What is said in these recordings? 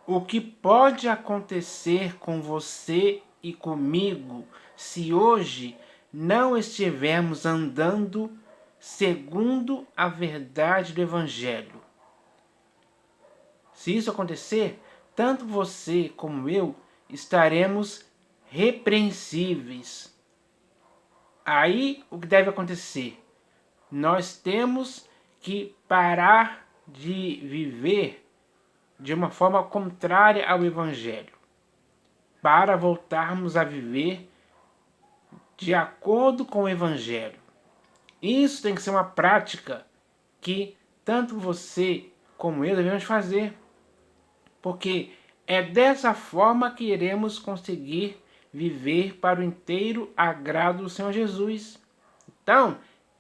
O que pode acontecer com você e comigo se hoje não estivermos andando segundo a verdade do Evangelho? Se isso acontecer, tanto você como eu estaremos repreensíveis. Aí o que deve acontecer? Nós temos que parar de viver de uma forma contrária ao Evangelho, para voltarmos a viver de acordo com o Evangelho. Isso tem que ser uma prática que tanto você como eu devemos fazer, porque é dessa forma que iremos conseguir viver para o inteiro agrado do Senhor Jesus. Então,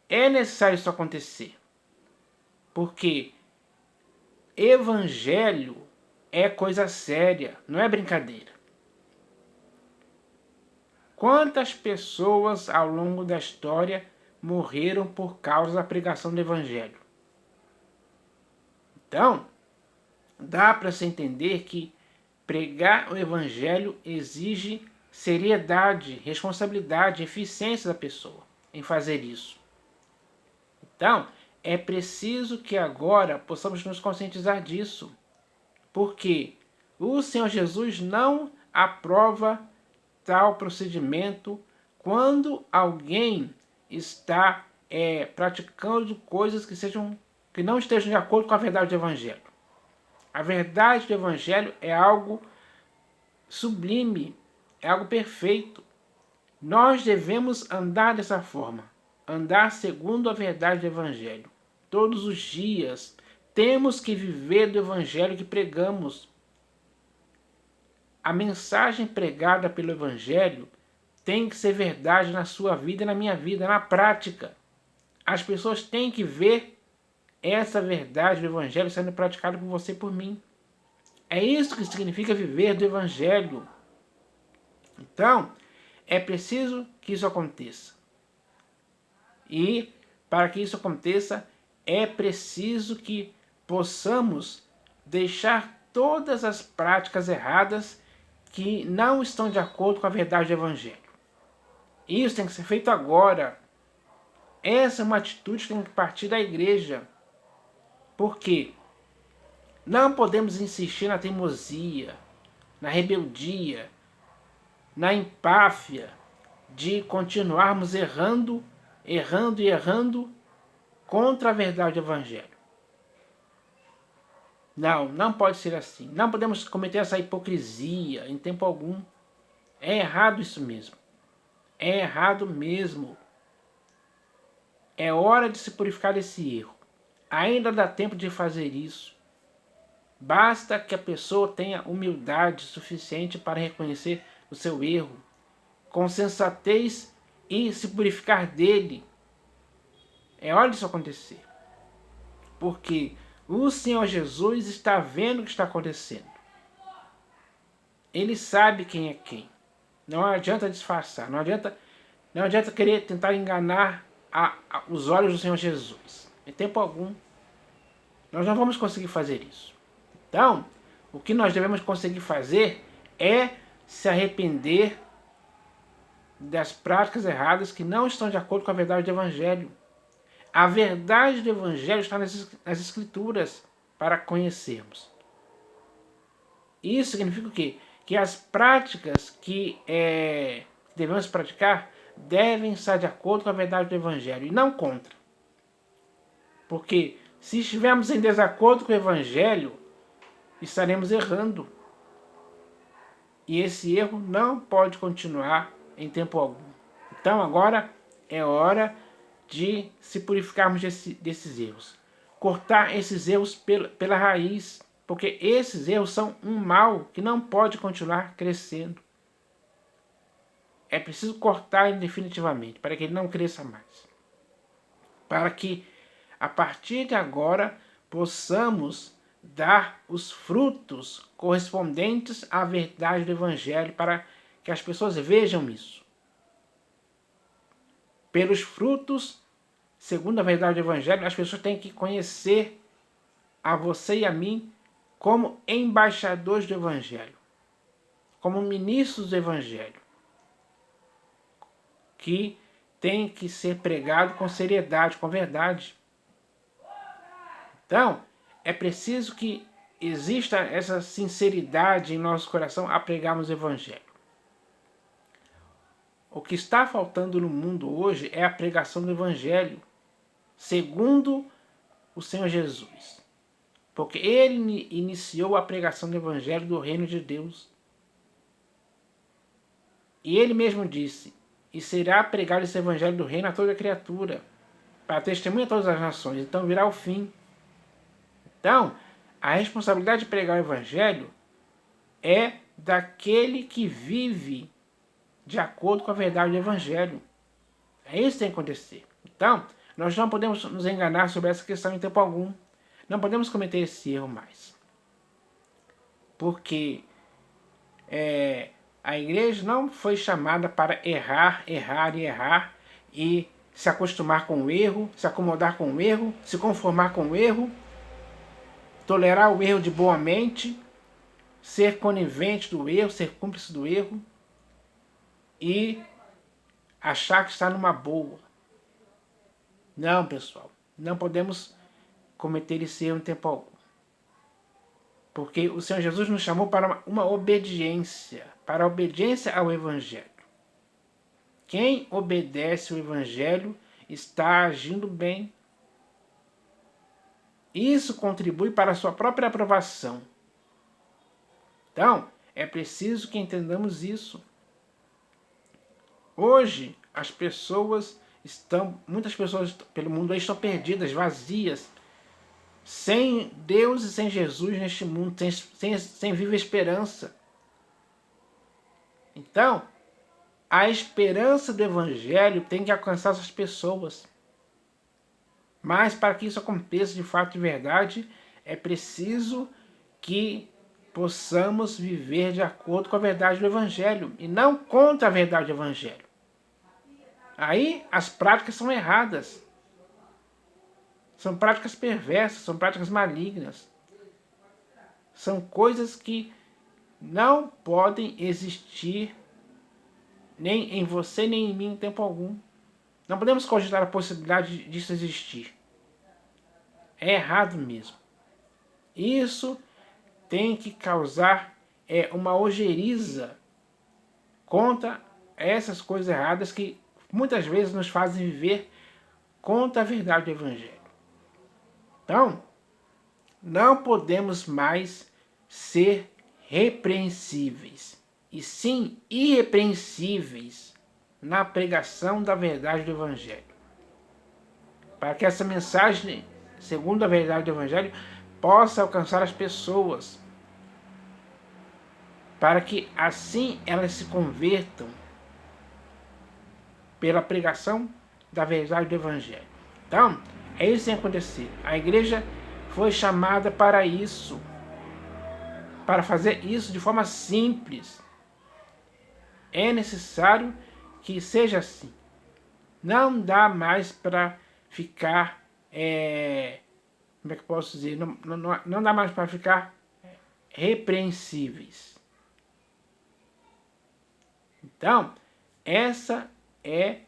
é necessário isso acontecer, porque Evangelho é coisa séria, não é brincadeira. Quantas pessoas ao longo da história morreram por causa da pregação do Evangelho? Então, dá para se entender que pregar o Evangelho exige seriedade, responsabilidade, eficiência da pessoa em fazer isso. Então, é preciso que agora possamos nos conscientizar disso, porque o Senhor Jesus não aprova tal procedimento quando alguém está praticando coisas que não estejam de acordo com a verdade do Evangelho. A verdade do Evangelho é algo sublime, é algo perfeito. Nós devemos andar dessa forma, andar segundo a verdade do Evangelho. Todos os dias temos que viver do Evangelho que pregamos. A mensagem pregada pelo Evangelho tem que ser verdade na sua vida e na minha vida, na prática. As pessoas têm que ver essa verdade do Evangelho sendo praticada por você e por mim. É isso que significa viver do Evangelho. Então, é preciso que isso aconteça. E, para que isso aconteça, é preciso que possamos deixar todas as práticas erradas que não estão de acordo com a verdade do Evangelho. Isso tem que ser feito agora. Essa é uma atitude que tem que partir da igreja. Por quê? Não podemos insistir na teimosia, na rebeldia, na empáfia de continuarmos errando contra a verdade do Evangelho. Não pode ser assim. Não podemos cometer essa hipocrisia em tempo algum. É errado isso mesmo. É errado mesmo. É hora de se purificar desse erro. Ainda dá tempo de fazer isso. Basta que a pessoa tenha humildade suficiente para reconhecer o seu erro, com sensatez e se purificar dele. É hora disso acontecer. Porque o Senhor Jesus está vendo o que está acontecendo. Ele sabe quem é quem. Não adianta disfarçar, não adianta querer tentar enganar os olhos do Senhor Jesus. Em tempo algum, nós não vamos conseguir fazer isso. Então, o que nós devemos conseguir fazer é se arrepender das práticas erradas que não estão de acordo com a verdade do Evangelho. A verdade do Evangelho está nas Escrituras para conhecermos. Isso significa o quê? Que as práticas que devemos praticar devem estar de acordo com a verdade do Evangelho e não contra. Porque se estivermos em desacordo com o Evangelho, estaremos errando. E esse erro não pode continuar em tempo algum. Então agora é hora de se purificarmos desses erros. Cortar esses erros pela raiz, porque esses erros são um mal que não pode continuar crescendo. É preciso cortar ele definitivamente, para que ele não cresça mais. Para que, a partir de agora, possamos dar os frutos correspondentes à verdade do Evangelho, para que as pessoas vejam isso. Pelos frutos, segundo a verdade do Evangelho, as pessoas têm que conhecer a você e a mim como embaixadores do Evangelho, como ministros do Evangelho, que tem que ser pregado com seriedade, com verdade. Então, é preciso que exista essa sinceridade em nosso coração a pregarmos o Evangelho. O que está faltando no mundo hoje é a pregação do Evangelho, segundo o Senhor Jesus. Porque Ele iniciou a pregação do Evangelho do Reino de Deus. E Ele mesmo disse, e será pregado esse Evangelho do Reino a toda criatura, para testemunhar a todas as nações. Então virá o fim. Então, a responsabilidade de pregar o Evangelho é daquele que vive de acordo com a verdade do Evangelho. É isso que tem que acontecer. Então, nós não podemos nos enganar sobre essa questão em tempo algum. Não podemos cometer esse erro mais. Porque a igreja não foi chamada para errar e se acostumar com o erro, se acomodar com o erro, se conformar com o erro, tolerar o erro de boa mente, ser conivente do erro, ser cúmplice do erro e achar que está numa boa. Não, pessoal, não podemos cometer esse erro em tempo algum. Porque o Senhor Jesus nos chamou para uma obediência, para a obediência ao Evangelho. Quem obedece ao Evangelho está agindo bem. Isso contribui para a sua própria aprovação. Então, é preciso que entendamos isso. Hoje, muitas pessoas pelo mundo aí estão perdidas, vazias, sem Deus e sem Jesus neste mundo, sem viva esperança. Então, a esperança do Evangelho tem que alcançar essas pessoas. Mas para que isso aconteça de fato de verdade, é preciso que possamos viver de acordo com a verdade do Evangelho e não contra a verdade do Evangelho. Aí as práticas são erradas. São práticas perversas, são práticas malignas. São coisas que não podem existir nem em você nem em mim em tempo algum. Não podemos cogitar a possibilidade disso existir. É errado mesmo. Isso tem que causar uma ojeriza contra essas coisas erradas que muitas vezes nos fazem viver contra a verdade do Evangelho. Então, não podemos mais ser repreensíveis, e sim irrepreensíveis na pregação da verdade do Evangelho. Para que essa mensagem, segundo a verdade do Evangelho, possa alcançar as pessoas. Para que assim elas se convertam pela pregação da verdade do Evangelho. Então, é isso que tem que acontecer. A igreja foi chamada para isso. Para fazer isso de forma simples. É necessário que seja assim. Não dá mais para ficar... como é que eu posso dizer? Não dá mais para ficar repreensíveis. Então, essa é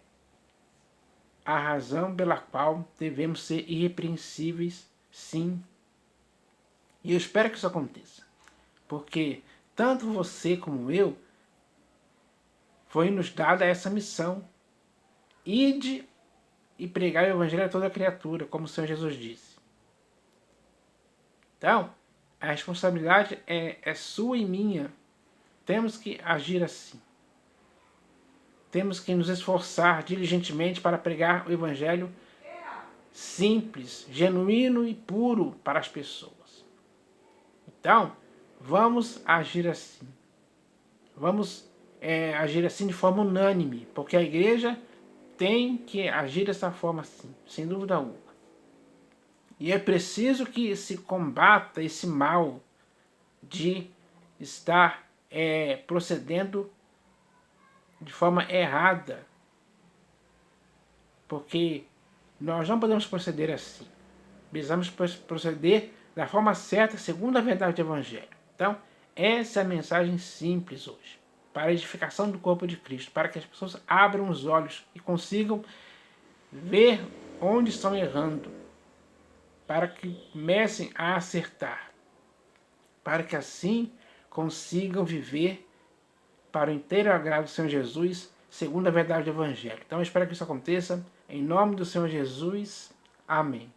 a razão pela qual devemos ser irrepreensíveis, sim. E eu espero que isso aconteça. Porque tanto você como eu foi nos dada essa missão. Ide e pregar o Evangelho a toda criatura, como o Senhor Jesus disse. Então, a responsabilidade é sua e minha. Temos que agir assim. Temos que nos esforçar diligentemente para pregar o Evangelho simples, genuíno e puro para as pessoas. Então, vamos agir assim. Vamos agir assim de forma unânime, porque a igreja tem que agir dessa forma assim, sem dúvida alguma. E é preciso que se combata esse mal de estar procedendo de forma errada. Porque nós não podemos proceder assim. Precisamos proceder da forma certa, segundo a verdade do Evangelho. Então, essa é a mensagem simples hoje, para a edificação do corpo de Cristo, para que as pessoas abram os olhos e consigam ver onde estão errando, para que comecem a acertar, para que assim consigam viver para o inteiro agrado do Senhor Jesus, segundo a verdade do Evangelho. Então eu espero que isso aconteça, em nome do Senhor Jesus. Amém.